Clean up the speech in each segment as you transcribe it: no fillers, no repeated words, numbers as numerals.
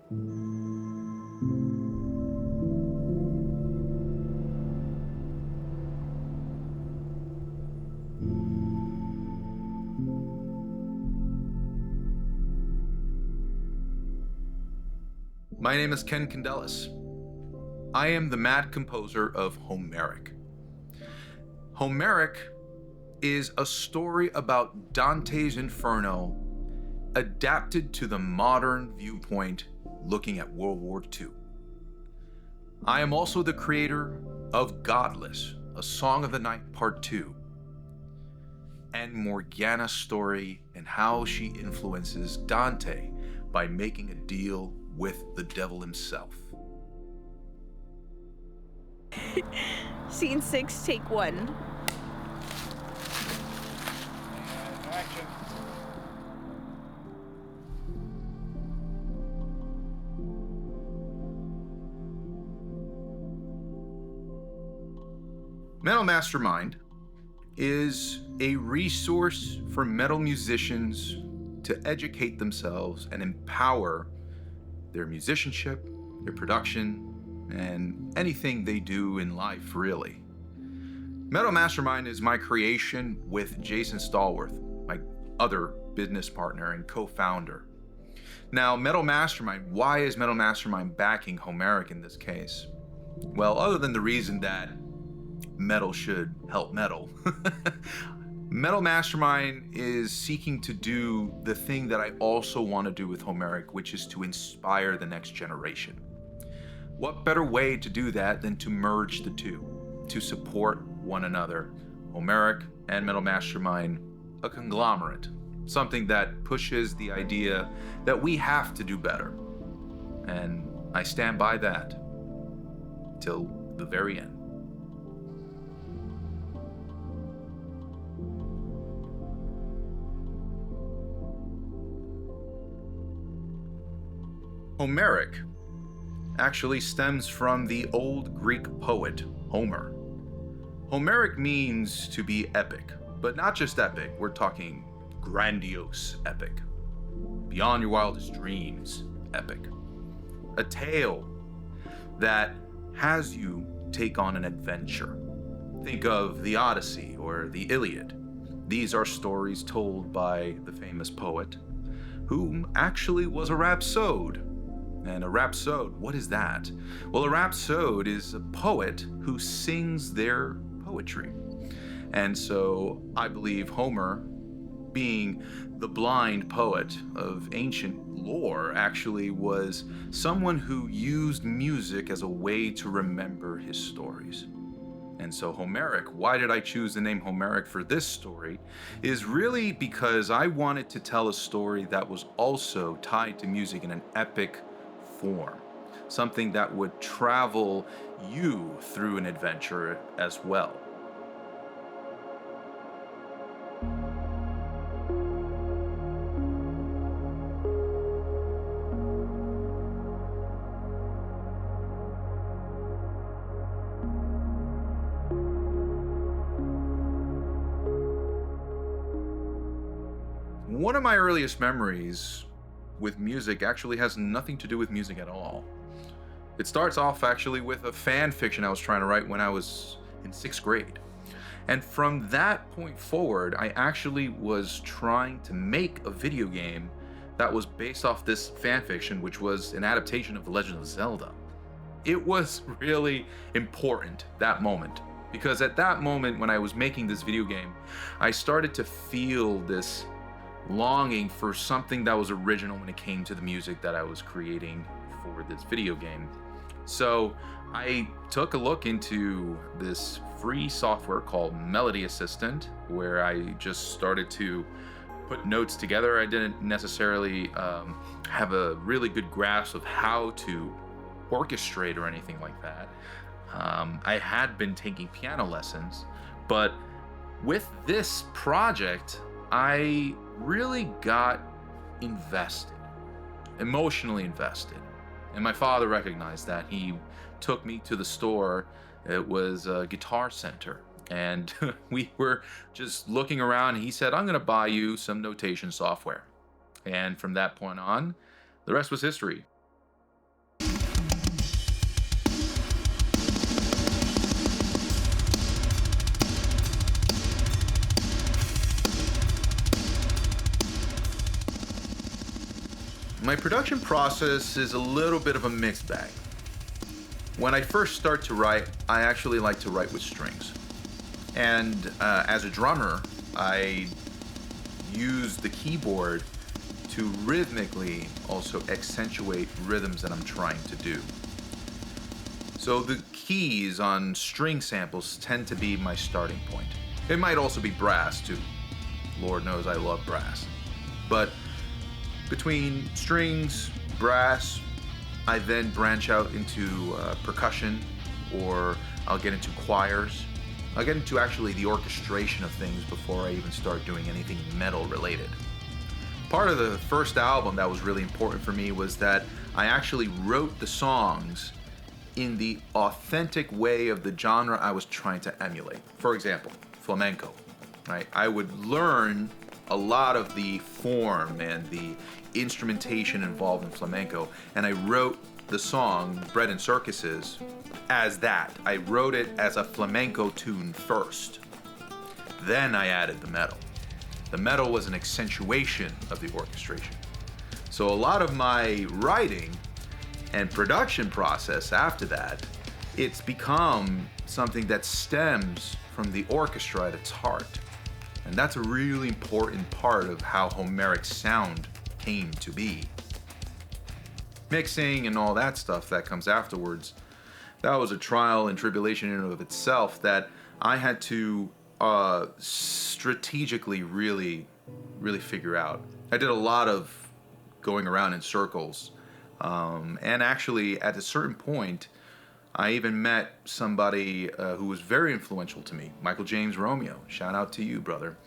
My name is Candelas. I am the mad composer of Homerik. Homerik is a story about Dante's Inferno adapted to the modern viewpoint looking at World War II. I am also the creator of Godless, A Song of the Night Part 2, and Morgana's story and how she influences Dante by making a deal with the devil himself. Scene 6, take 1. Action. Metal Mastermind is a resource for metal musicians to educate themselves and empower their musicianship, their production, and anything they do in life, really. Metal Mastermind is my creation with Jason Stallworth, my other business partner and co-founder. Now, Metal Mastermind, why is Metal Mastermind backing Homerik in this case? Well, other than the reason that metal should help metal, Metal Mastermind is seeking to do the thing that I also want to do with Homerik, which is to inspire the next generation. What better way to do that than to merge the two, to support one another? Homerik and Metal Mastermind, a conglomerate, something that pushes the idea that we have to do better. And I stand by that till the very end. Homerik actually stems from the old Greek poet Homer. Homerik means to be epic, but not just epic, we're talking grandiose epic. Beyond your wildest dreams epic. A tale that has you take on an adventure. Think of the Odyssey or the Iliad. These are stories told by the famous poet, who actually was a rhapsode. And a rhapsode, what is that? Well, a rhapsode is a poet who sings their poetry. And so I believe Homer, being the blind poet of ancient lore, actually was someone who used music as a way to remember his stories. And so Homerik, why did I choose the name Homerik for this story, is really because I wanted to tell a story that was also tied to music in an epic form, something that would travel you through an adventure as well. One of my earliest memories with music actually has nothing to do with music at all. It starts off actually with a fan fiction I was trying to write when I was in 6th grade. And from that point forward, I actually was trying to make a video game that was based off this fan fiction, which was an adaptation of The Legend of Zelda. It was really important, that moment, because at that moment when I was making this video game, I started to feel this longing for something that was original when it came to the music that I was creating for this video game. So I took a look into this free software called Melody Assistant, where I just started to put notes together. I didn't necessarily have a really good grasp of how to orchestrate or anything like that. I had been taking piano lessons, but with this project, I really got invested, emotionally invested. And my father recognized that. He took me to the store. It was a Guitar Center. And we were just looking around, and he said, I'm going to buy you some notation software. And from that point on, the rest was history. My production process is a little bit of a mixed bag. When I first start to write, I actually like to write with strings. And as a drummer, I use the keyboard to rhythmically also accentuate rhythms that I'm trying to do. So the keys on string samples tend to be my starting point. It might also be brass too. Lord knows I love brass. But between strings, brass, I then branch out into percussion, or I'll get into choirs. I'll get into actually the orchestration of things before I even start doing anything metal related. Part of the first album that was really important for me was that I actually wrote the songs in the authentic way of the genre I was trying to emulate. For example, flamenco, right? I would learn a lot of the form and the instrumentation involved in flamenco, and I wrote the song Bread and Circuses as that. I wrote it as a flamenco tune first. Then I added the metal. The metal was an accentuation of the orchestration. So a lot of my writing and production process after that, it's become something that stems from the orchestra at its heart. And that's a really important part of how Homerik's sound came to be. Mixing and all that stuff that comes afterwards, that was a trial and tribulation in and of itself that I had to strategically really figure out. I did a lot of going around in circles. And actually, at a certain point, I even met somebody who was very influential to me, Michael James Romeo. Shout out to you, brother.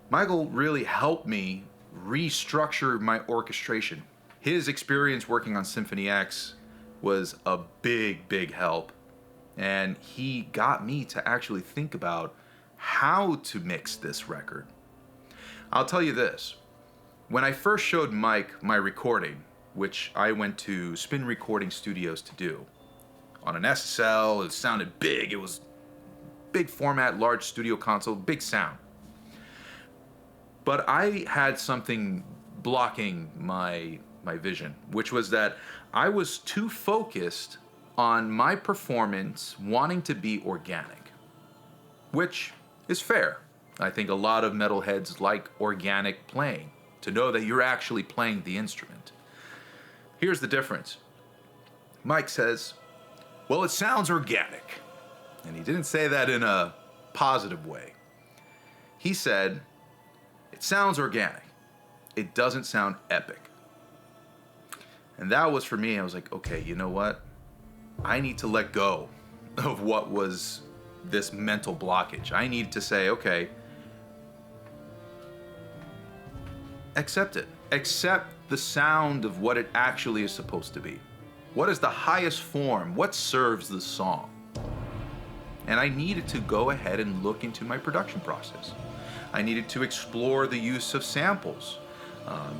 Michael really helped me restructure my orchestration. His experience working on Symphony X was a big help. And he got me to actually think about how to mix this record. I'll tell you this. When I first showed Mike my recording, which I went to Spin Recording Studios to do, on an SSL, it sounded big. It was big format, large studio console, big sound. But I had something blocking my vision, which was that I was too focused on my performance wanting to be organic, which is fair. I think a lot of metalheads like organic playing, to know that you're actually playing the instrument. Here's the difference. Mike says, well, it sounds organic. And he didn't say that in a positive way. He said, it sounds organic. It doesn't sound epic. And that was for me, I was like, okay, you know what? I need to let go of what was this mental blockage. I need to say, okay, accept it. Accept the sound of what it actually is supposed to be. What is the highest form? What serves the song? And I needed to go ahead and look into my production process. I needed to explore the use of samples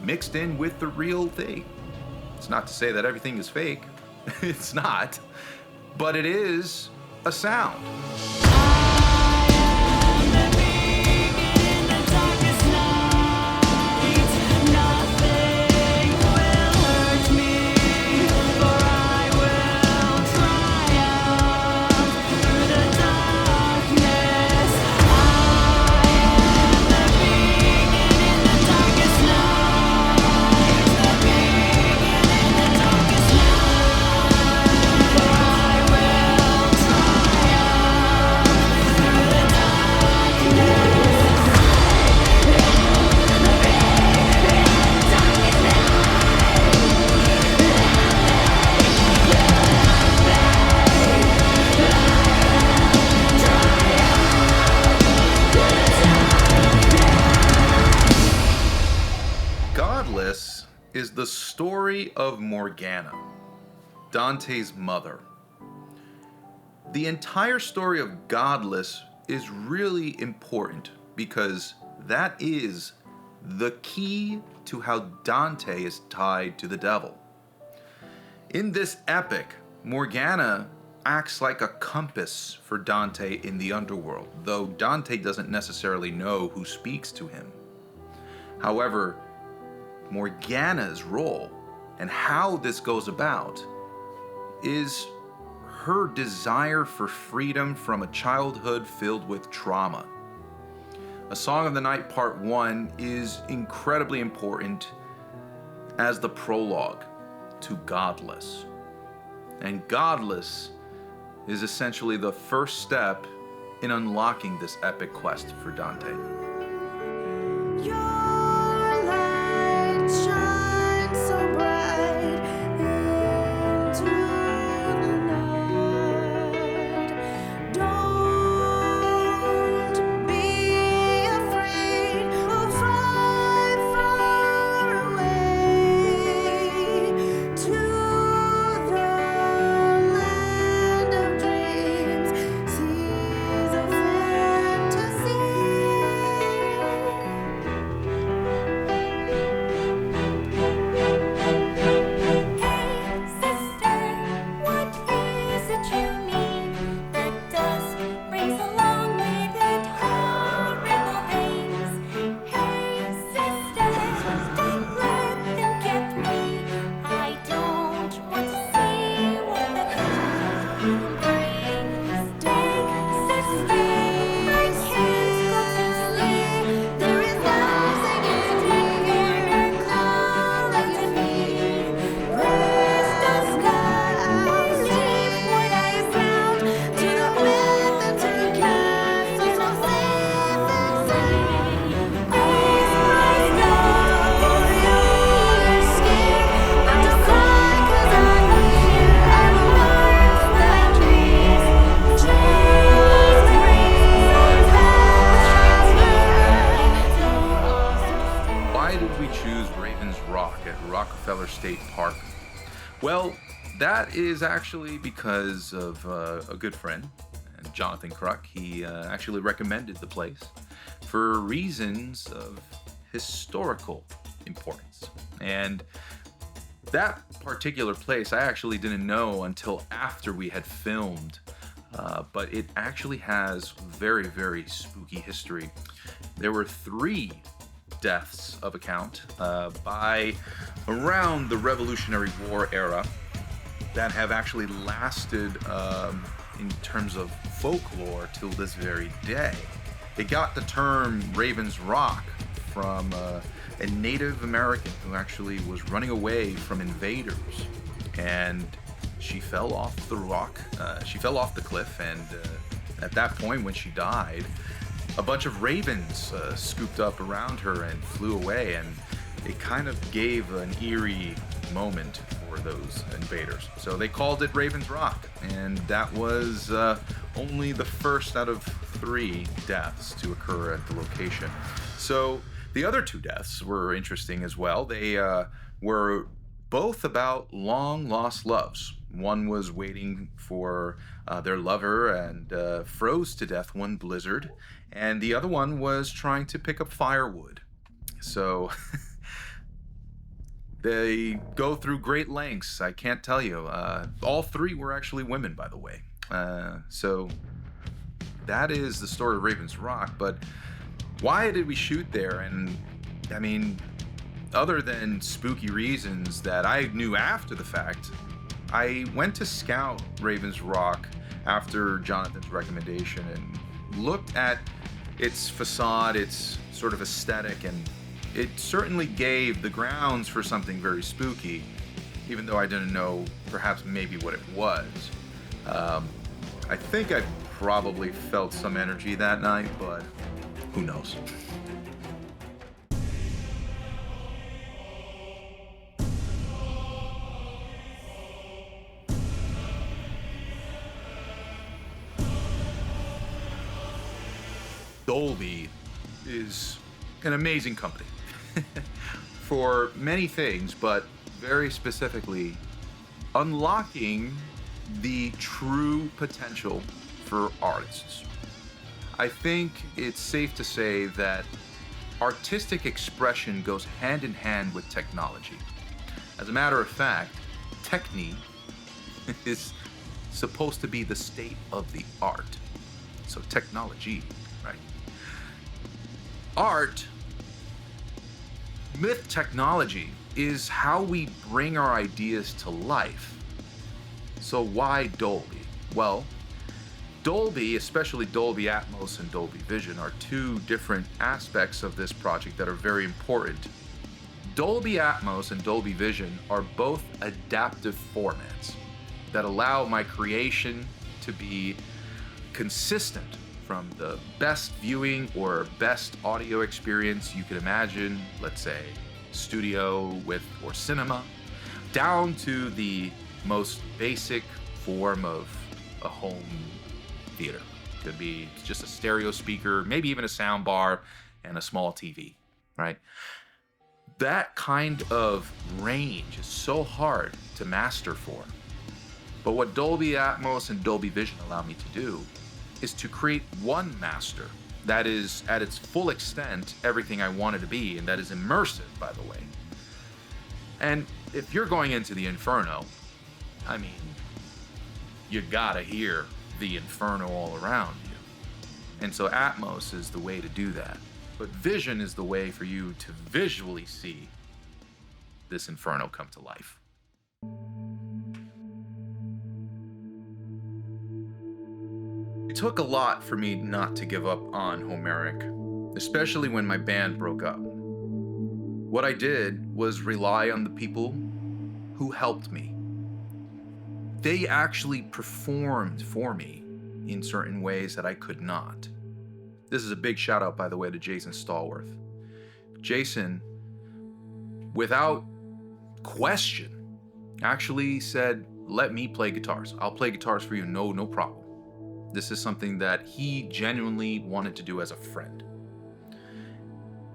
mixed in with the real thing. It's not to say that everything is fake. It's not. But it is a sound. Is the story of Morgana, Dante's mother. The entire story of Godless is really important because that is the key to how Dante is tied to the devil. In this epic, Morgana acts like a compass for Dante in the underworld, though Dante doesn't necessarily know who speaks to him. However, Morgana's role and how this goes about is her desire for freedom from a childhood filled with trauma. A Song of the Night Part 1 is incredibly important as the prologue to Godless. And Godless is essentially the first step in unlocking this epic quest for Dante. Your light shines so bright into the night. Don't be afraid of fly far away to the land of dreams, seas of fantasy. State Park? Well, that is actually because of a good friend, Jonathan Kruk. He actually recommended the place for reasons of historical importance. And that particular place I actually didn't know until after we had filmed, but it actually has very, very spooky history. There were 3 deaths of account by around the Revolutionary War era that have actually lasted in terms of folklore till this very day. They got the term Raven's Rock from a Native American who actually was running away from invaders, and she fell off the rock. She fell off the cliff, and at that point when she died, a bunch of ravens scooped up around her and flew away, and it kind of gave an eerie moment for those invaders. So they called it Raven's Rock, and that was only the first out of 3 deaths to occur at the location. So the other 2 deaths were interesting as well. They were both about long-lost loves. One was waiting for their lover and froze to death one blizzard, and the other one was trying to pick up firewood. So they go through great lengths, I can't tell you. All 3 were actually women, by the way. So that is the story of Raven's Rock, but why did we shoot there? And I mean, other than spooky reasons that I knew after the fact, I went to scout Raven's Rock after Jonathan's recommendation and looked at its facade, its sort of aesthetic, and it certainly gave the grounds for something very spooky, even though I didn't know perhaps maybe what it was. I think I probably felt some energy that night, but who knows? Dolby is an amazing company for many things, but very specifically unlocking the true potential for artists. I think it's safe to say that artistic expression goes hand in hand with technology. As a matter of fact, techne is supposed to be the state of the art. So technology, right? Art Myth technology is how we bring our ideas to life. So why Dolby? Well, Dolby, especially Dolby Atmos and Dolby Vision, are two different aspects of this project that are very important. Dolby Atmos and Dolby Vision are both adaptive formats that allow my creation to be consistent from the best viewing or best audio experience you could imagine, let's say studio or cinema, down to the most basic form of a home theater. Could be just a stereo speaker, maybe even a sound bar and a small TV, right? That kind of range is so hard to master for. But what Dolby Atmos and Dolby Vision allow me to do is to create one master that is at its full extent everything I want it to be, and that is immersive, by the way. And if you're going into the Inferno, I mean, you gotta hear the Inferno all around you. And so Atmos is the way to do that. But Vision is the way for you to visually see this Inferno come to life. It took a lot for me not to give up on Homerik, especially when my band broke up. What I did was rely on the people who helped me. They actually performed for me in certain ways that I could not. This is a big shout out, by the way, to Jason Stallworth. Jason, without question, actually said, let me play guitars. I'll play guitars for you, no problem. This is something that he genuinely wanted to do as a friend.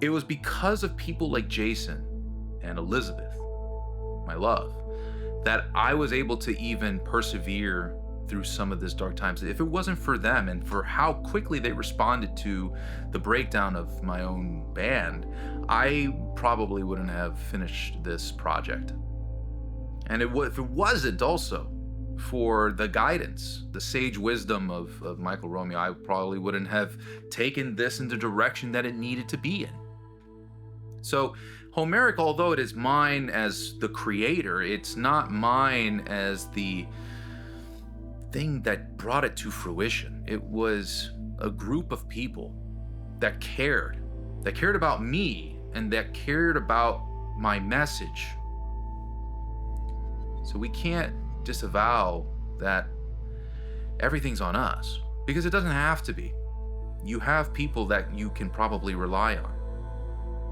It was because of people like Jason and Elizabeth, my love, that I was able to even persevere through some of this dark times. If it wasn't for them and for how quickly they responded to the breakdown of my own band, I probably wouldn't have finished this project. And if it wasn't also for the guidance, the sage wisdom of Michael Romeo, I probably wouldn't have taken this in the direction that it needed to be in. So Homerik, although it is mine as the creator, it's not mine as the thing that brought it to fruition. It was a group of people that cared about me and that cared about my message. So we can't disavow that everything's on us, because it doesn't have to be. You have people that you can probably rely on.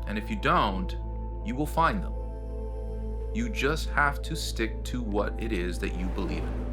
And if you don't, you will find them. You just have to stick to what it is that you believe in.